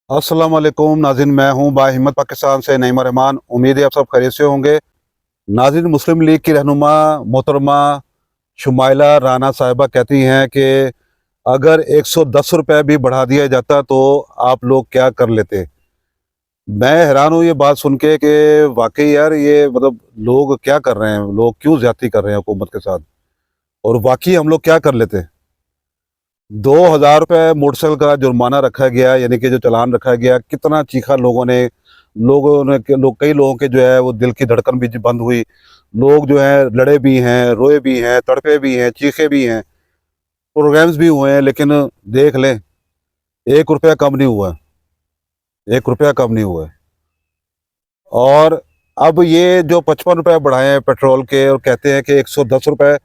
अस्सलाम वालेकुम नाज़रीन, मैं हूं बाहिम्मत पाकिस्तान से नईम रहमान। उम्मीद है आप सब खैरियत से होंगे। नाज़रीन, मुस्लिम लीग की रहनुमा मोहतरमा शुमाइला राना साहिबा कहती हैं कि अगर 110 रुपये भी बढ़ा दिया जाता तो आप लोग क्या कर लेते। मैं हैरान हूँ ये बात सुन के कि वाकई यार ये मतलब लोग क्या कर रहे हैं, लोग क्यों ज्यादती कर रहे हैं हुकूमत के साथ, और वाकई हम लोग क्या कर लेते। 2,000 रुपये मोटरसाइकिल का जुर्माना रखा गया, यानी कि जो चालान रखा गया, कितना चीखा कई लोगों के जो है वो दिल की धड़कन भी बंद हुई। लोग जो है लड़े भी हैं, रोए भी हैं, तड़पे भी हैं, चीखे भी हैं, प्रोग्राम्स भी हुए हैं, लेकिन देख लें 1 रुपया कम नहीं हुआ, 1 रुपया कम नहीं हुआ। और अब ये जो 55 रुपये बढ़ाए हैं पेट्रोल के और कहते हैं कि 110 रुपये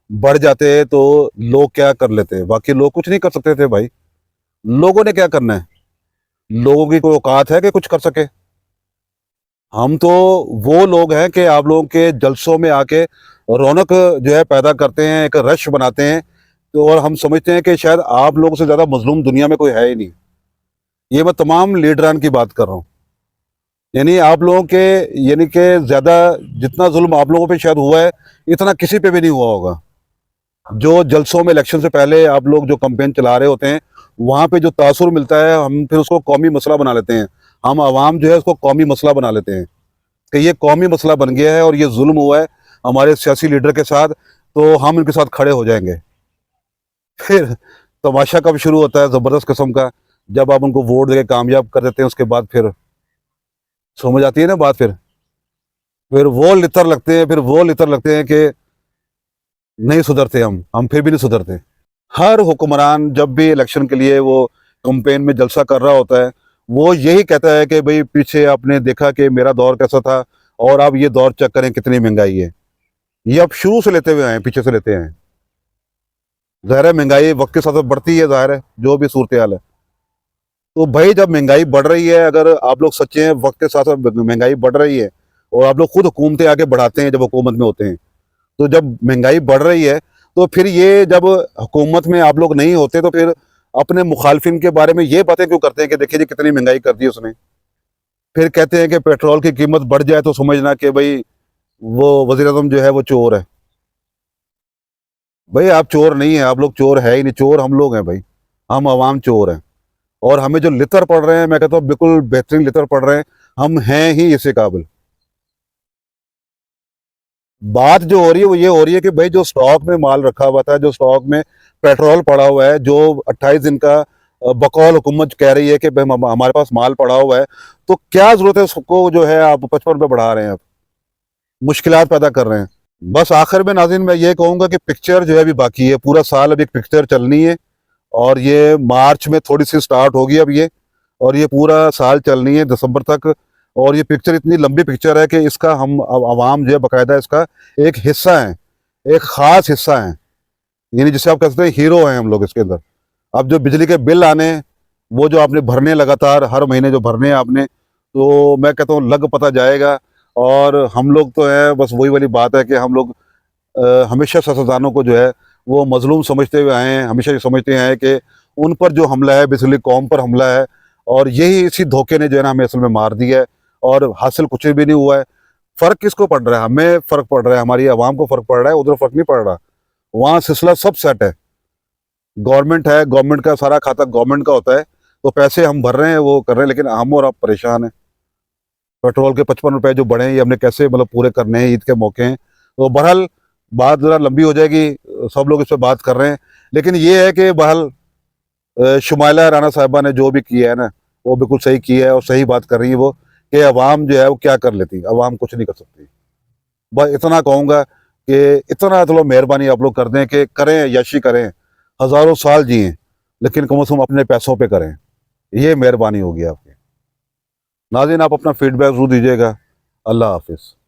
बढ़ जाते तो लोग क्या कर लेते। बाकी लोग कुछ नहीं कर सकते थे भाई। लोगों ने क्या करना है? लोगों की कोई औकात है कि कुछ कर सके? हम तो वो लोग हैं कि आप लोगों के जलसों में आके रौनक जो है पैदा करते हैं, एक रश बनाते हैं, तो और हम समझते हैं कि शायद आप लोगों से ज़्यादा मजलूम दुनिया में कोई है ही नहीं। ये मैं तमाम लीडरान की बात कर रहा हूँ। यानी आप लोगों के, यानी कि ज़्यादा जितना जुल्म आप लोगों पे शायद हुआ है, इतना किसी पे भी नहीं हुआ होगा। जो जलसों में इलेक्शन से पहले आप लोग जो कैंपेन चला रहे होते हैं, वहाँ पे जो तासुर मिलता है, हम फिर उसको कौमी मसला बना लेते हैं। हम आवाम जो है उसको कौमी मसला बना लेते हैं कि ये कौमी मसला बन गया है और ये जुल्म हुआ है हमारे सियासी लीडर के साथ, तो हम इनके साथ खड़े हो जाएंगे। फिर तमाशा कब शुरू होता है ज़बरदस्त किस्म का, जब आप उनको वोट देके कामयाब कर देते हैं, उसके बाद फिर समझ आती है ना बात। फिर वो लितर लगते हैं कि नहीं सुधरते, हम फिर भी नहीं सुधरते। हर हुक्मरान जब भी इलेक्शन के लिए वो कैंपेन में जलसा कर रहा होता है, वो यही कहता है कि भाई पीछे आपने देखा कि मेरा दौर कैसा था, और अब ये दौर चेक करें कितनी महंगाई है। ये अब शुरू से लेते हुए आए, पीछे से लेते हैं। ज़ाहिर है महंगाई वक्त के साथ साथ बढ़ती है, ज़ाहिर है जो भी सूरत हाल है। तो भाई जब महंगाई बढ़ रही है, अगर आप लोग सच्चे हैं, वक्त के साथ साथ महंगाई बढ़ रही है, और आप लोग खुद हुकूमतें आगे बढ़ाते हैं जब हुकूमत में होते हैं, तो जब महंगाई बढ़ रही है, तो फिर ये जब हुकूमत में आप लोग नहीं होते, तो फिर अपने मुखालफिन के बारे में ये बातें क्यों करते हैं कि देखिए जी कितनी महंगाई कर दी उसने। फिर कहते हैं कि पेट्रोल की कीमत बढ़ जाए तो समझना कि भाई वो वज़ीर आज़म जो है वो चोर है। भाई आप चोर नहीं है, आप लोग चोर है ही नहीं, चोर हम लोग हैं भाई। हम आवाम चोर हैं, और हमें जो लितर पड़ रहे हैं, मैं कहता हूँ बिल्कुल बेहतरीन लितर पड़ रहे हैं। हम हैं ही इसी काबिल। बात जो हो रही है वो ये हो रही है कि भाई जो स्टॉक में माल रखा हुआ था, जो स्टॉक में पेट्रोल पड़ा हुआ है, जो 28 दिन का बकौल हुकूमत कह रही है कि भाई हमारे पास माल पड़ा हुआ है, तो क्या जरूरत है उसको जो है आप 55 रुपये बढ़ा रहे हैं, आप मुश्किलात पैदा कर रहे हैं। बस आखिर में नाज़रीन मैं ये कहूँगा कि पिक्चर जो है अभी बाकी है, पूरा साल अभी पिक्चर चलनी है, और ये मार्च में थोड़ी सी स्टार्ट होगी अब ये, और ये पूरा साल चलनी है दिसंबर तक। और ये पिक्चर इतनी लंबी पिक्चर है कि इसका हम आवाम जो है बाकायदा इसका एक हिस्सा है, एक ख़ास हिस्सा है। यानी जिसे आप कह सकते हैं हीरो हैं हम लोग इसके अंदर। अब जो बिजली के बिल आने, वो जो आपने भरने लगातार हर महीने जो भरने हैं आपने, तो मैं कहता हूँ लग पता जाएगा। और हम लोग तो है, बस वही वाली बात है कि हम लोग हमेशा सियासतदानों को जो है वो मजलूम समझते हुए आए हैं, हमेशा ये समझते हैं कि उन पर जो हमला है बेसिकली कौम पर हमला है, और यही इसी धोखे ने जो है ना हमें असल में मार दिया है, और हासिल कुछ भी नहीं हुआ है। फ़र्क किसको पड़ रहा है? हमें फ़र्क पड़ रहा है, हमारी आवाम को फ़र्क पड़ रहा है, उधर फ़र्क नहीं पड़ रहा। वहाँ सिलसिला सब सेट है, गवर्नमेंट है, गवर्नमेंट का सारा खाता गवर्नमेंट का होता है, तो पैसे हम भर रहे हैं, वो कर रहे हैं, लेकिन हम और आप परेशान हैं। पेट्रोल के 55 रुपये जो बढ़े हैं, ये हमने कैसे मतलब पूरे करने हैं, ईद के मौके हैं। तो बहरहाल बात ज़रा लंबी हो जाएगी, सब लोग इस पर बात कर रहे हैं, लेकिन ये है कि बहरहाल शुमाइला राना साहिबा ने जो भी किया है ना, वो बिल्कुल सही किया है, और सही बात कर रही है वो, कि अवाम जो है वो क्या कर लेती, अवाम कुछ नहीं कर सकती। बस इतना कहूँगा कि इतना चलो मेहरबानी आप लोग कर दें कि करें, यशी करें, हज़ारों साल जिएँ, लेकिन कम से कम अपने पैसों पे करें। ये मेहरबानी होगी आपकी। नाज़रीन, आप अपना फीडबैक ज़रूर दीजिएगा। अल्लाह हाफ़िज़।